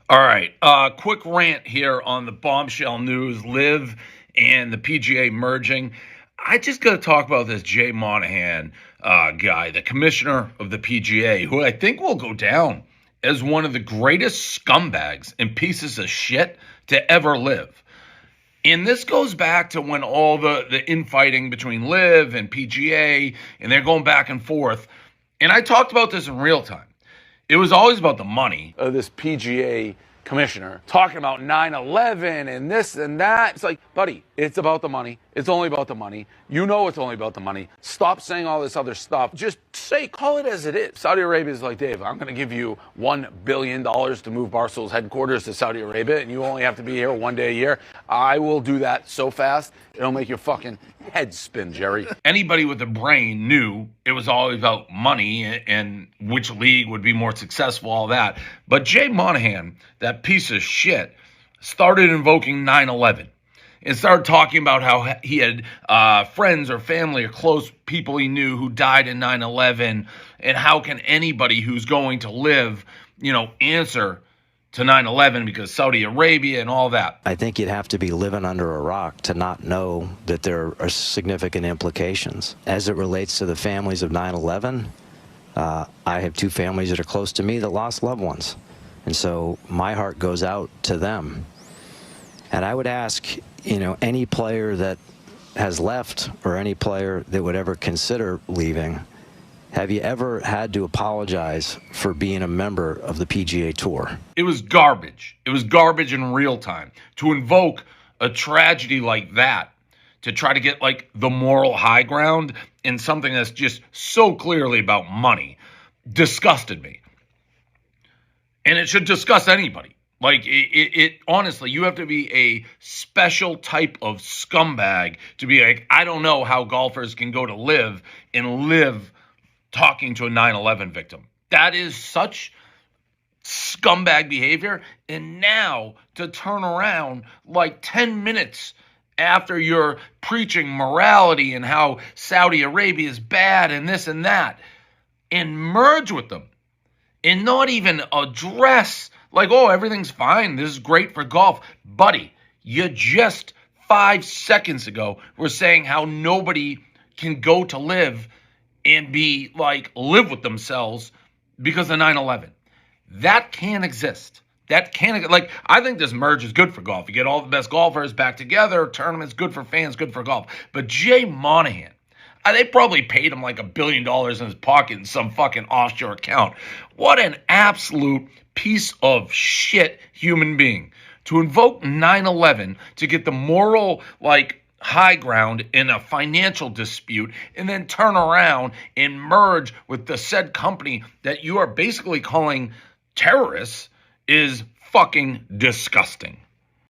All right. Quick rant here on the bombshell news, Live and the PGA merging. I just got to talk about this Jay Monahan guy, the commissioner of the PGA, who I think will go down as one of the greatest scumbags and pieces of shit to ever live. And this goes back to when all the infighting between Live and PGA, and they're going back and forth. And I talked about this in real time. It was always about the money. This PGA commissioner talking about 9/11 and this and that. It's like, buddy, it's about the money. It's only about the money. You know it's only about the money. Stop saying all this other stuff. Just call it as it is. Saudi Arabia is like, Dave, I'm going to give you $1 billion to move Barstool's headquarters to Saudi Arabia, and you only have to be here one day a year. I will do that so fast, it'll make your fucking head spin, Jerry. Anybody with a brain knew it was all about money and which league would be more successful, all that. But Jay Monahan, that piece of shit, started invoking 9/11 and started talking about how he had friends or family or close people he knew who died in 9/11, and how can anybody who's going to live, answer to 9/11 because Saudi Arabia and all that. I think you'd have to be living under a rock to not know that there are significant implications. As it relates to the families of 9/11, I have two families that are close to me that lost loved ones. And so my heart goes out to them. And I would ask, any player that has left or any player that would ever consider leaving, have you ever had to apologize for being a member of the PGA Tour? It was garbage. It was garbage in real time. To invoke a tragedy like that, to try to get the moral high ground in something that's just so clearly about money, disgusted me. And it should disgust anybody. It honestly, you have to be a special type of scumbag to be like, I don't know how golfers can go to Live and live talking to a 9/11 victim. That is such scumbag behavior. And now to turn around 10 minutes after you're preaching morality and how Saudi Arabia is bad and this and that, and merge with them and not even address everything's fine, this is great for golf. Buddy, you just 5 seconds ago were saying how nobody can go to Live and be live with themselves because of 9/11. That can't exist. That can't, I think this merge is good for golf. You get all the best golfers back together, tournaments, good for fans, good for golf. But Jay Monahan, they probably paid him $1 billion in his pocket in some fucking offshore account. What an absolute piece of shit human being. To invoke 9/11 to get the moral, high ground in a financial dispute, and then turn around and merge with the said company that you are basically calling terrorists is fucking disgusting.